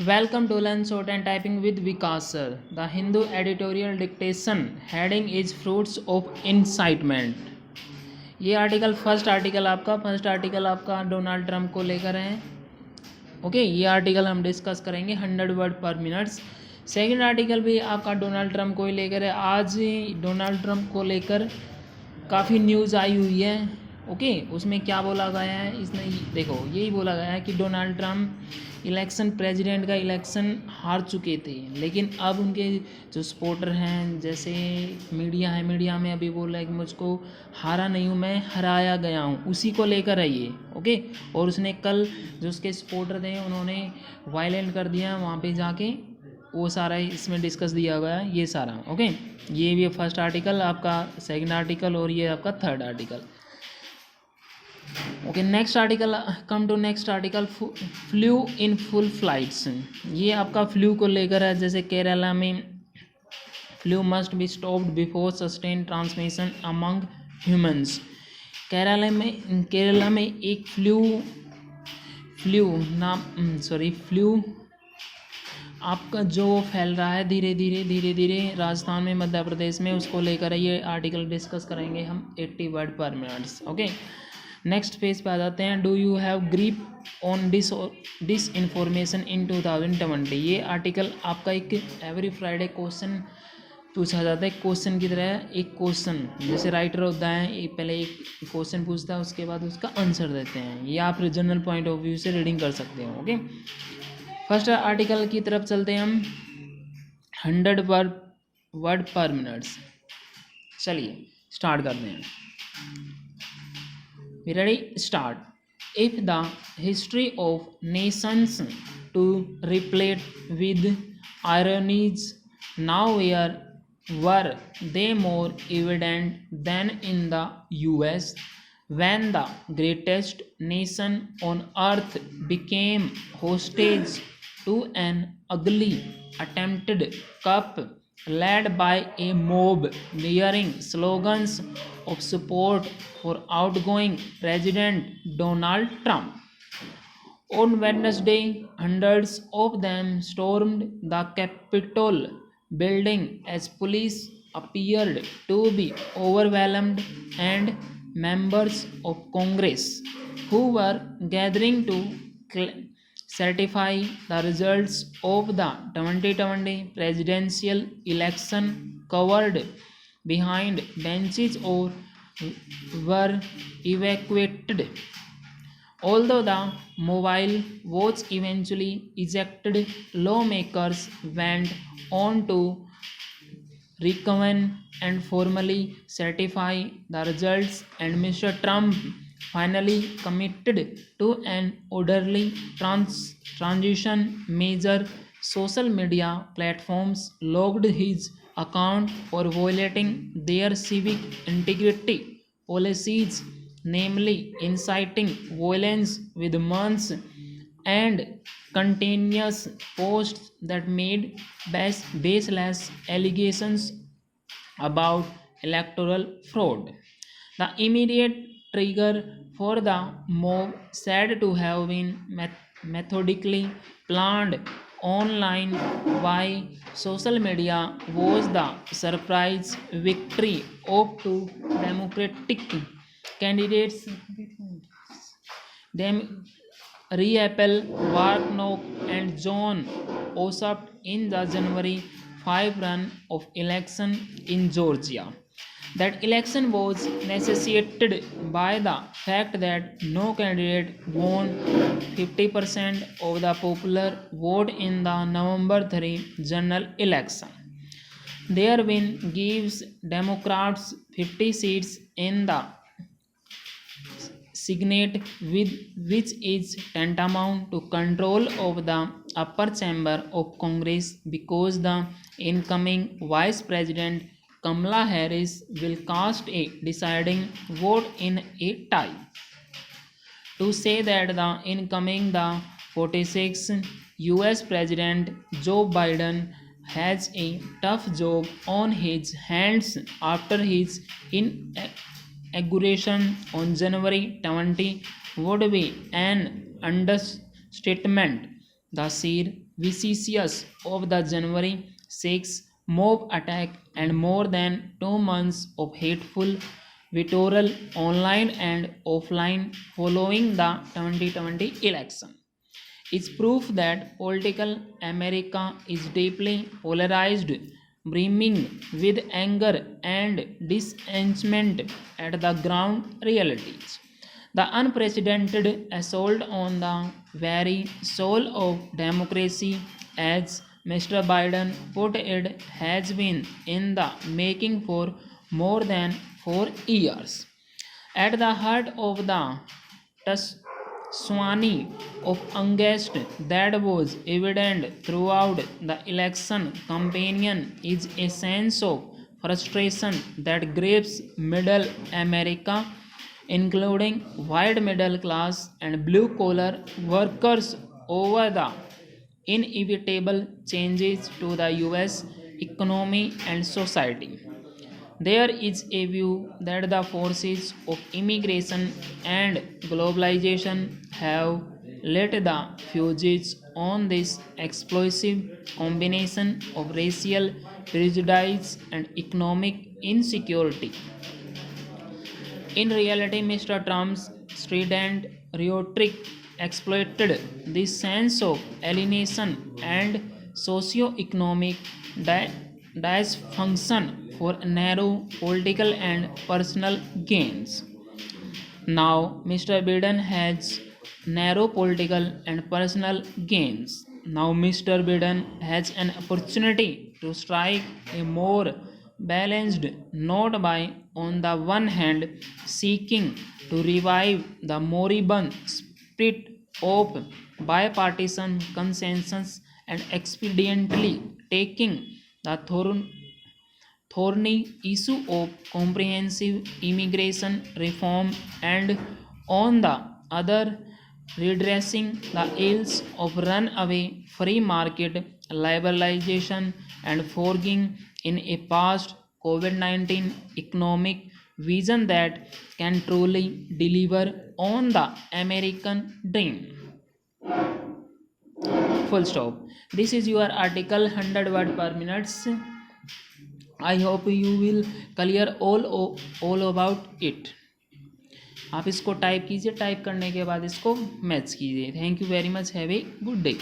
Welcome to Learn Short and Typing with Vikas sir. The Hindu editorial dictation heading is Fruits of Incitement. ये first article आपका Donald Trump को लेकर है. Okay, ये article हम discuss करेंगे 100 word पर मिनट्स. सेकंड आर्टिकल भी आपका डोनाल्ड ट्रंप को ही लेकर है. आज डोनाल्ड ट्रंप को लेकर काफ़ी न्यूज़ आई हुई है. ओके, उसमें क्या बोला गया है, इसने देखो यही बोला गया है कि डोनाल्ड ट्रंप प्रेसिडेंट का इलेक्शन हार चुके थे, लेकिन अब उनके जो सपोर्टर हैं, जैसे मीडिया में अभी बोल रहा है कि मुझको हारा नहीं हूँ, मैं हराया गया हूँ, उसी को लेकर है ये. ओके, और उसने कल जो उसके सपोर्टर थे उन्होंने वायलेंट कर दिया वहाँ पे जाके, वो सारा इसमें डिस्कस दिया गया है ये सारा. ओके, ये भी फर्स्ट आर्टिकल आपका, सेकंड आर्टिकल और ये आपका third article. Okay, next article, come to next article, flu in full flights. ये आपका फ्लू को लेकर है. जैसे केरला में flu must be stopped before sustain transmission among humans. Kerala में एक फ्लू आपका जो फैल रहा है धीरे धीरे राजस्थान में, मध्य प्रदेश में, उसको लेकर ये आर्टिकल डिस्कस करेंगे हम 80 वर्ड पर मिनट्स. ओके, नेक्स्ट पेज पे आ जाते हैं. Do you have grip on this information in 2020. ये आर्टिकल आपका एक एवरी फ्राइडे क्वेश्चन पूछा जाता है. क्वेश्चन की तरह एक क्वेश्चन, जैसे राइटर होता है पहले एक क्वेश्चन पूछता है, उसके बाद उसका आंसर देते हैं. ये आप जनरल पॉइंट ऑफ व्यू से रीडिंग कर सकते हो. ओके, फर्स्ट आर्टिकल की तरफ चलते हैं हम. 100 वर्ड पर मिनट्स. चलिए स्टार्ट करते हैं. Ready? Start. If the history of nations to replete with ironies, now were they more evident than in the US, when the greatest nation on earth became hostage to an ugly attempted coup led by a mob bearing slogans of support for outgoing President Donald Trump. On Wednesday, hundreds of them stormed the Capitol building as police appeared to be overwhelmed, and members of Congress who were gathering to certify the results of the 2020 presidential election covered behind benches or were evacuated. Although the mobile was eventually ejected, lawmakers went on to reconvene and formally certify the results, and Mr. Trump finally committed to an orderly transition. Major social media platforms logged his account for violating their civic integrity policies, namely inciting violence with months and continuous posts that made baseless allegations about electoral fraud. The immediate trigger for the mob, said to have been methodically planned online by social media, was the surprise victory of two Democratic candidates, Apple Warnock and John Ossoff, in the January 5 run of election in Georgia. That election was necessitated by the fact that no candidate won 50% of the popular vote in the November 3 general election. Their win gives Democrats 50 seats in the Senate, which is tantamount to control of the upper chamber of Congress, because the incoming Vice President Kamala Harris will cast a deciding vote in a tie. To say that the 46th US President Joe Biden has a tough job on his hands after his inauguration on January 20 would be an understatement. the sheer viciousness of the January 6 mob attack and more than 2 months of hateful vitriol online and offline following the 2020 election is proof that political America is deeply polarized, brimming with anger and disenchantment at the ground realities. The unprecedented assault on the very soul of democracy, as Mr. Biden put it, has been in the making for more than 4 years. At the heart of the Swani of angst that was evident throughout the election campaign is a sense of frustration that grips middle America, including white middle class and blue collar workers, over the inevitable changes to the US economy and society. There is a view that the forces of immigration and globalization have lit the fuses on this explosive combination of racial prejudice and economic insecurity. In reality, Mr. Trump's strident rhetoric exploited this sense of alienation and socio-economic di- dysfunction for narrow political and personal gains. Now, Mr. Biden has narrow political and personal gains. Now, Mr. Biden has an opportunity to strike a more balanced note by, on the one hand, seeking to revive the moribund spirit of bipartisan consensus and expediently taking the thorny issue of comprehensive immigration reform, and on the other, redressing the ills of runaway free market liberalization and forging in a past COVID 19 economic vision that can truly deliver on the American dream. Full stop. This is your article 100 word per minute. I hope you will clear all about it. आप इसको type कीजिए, type करने के बाद इसको match कीजिए. Thank you very much. Have a good day.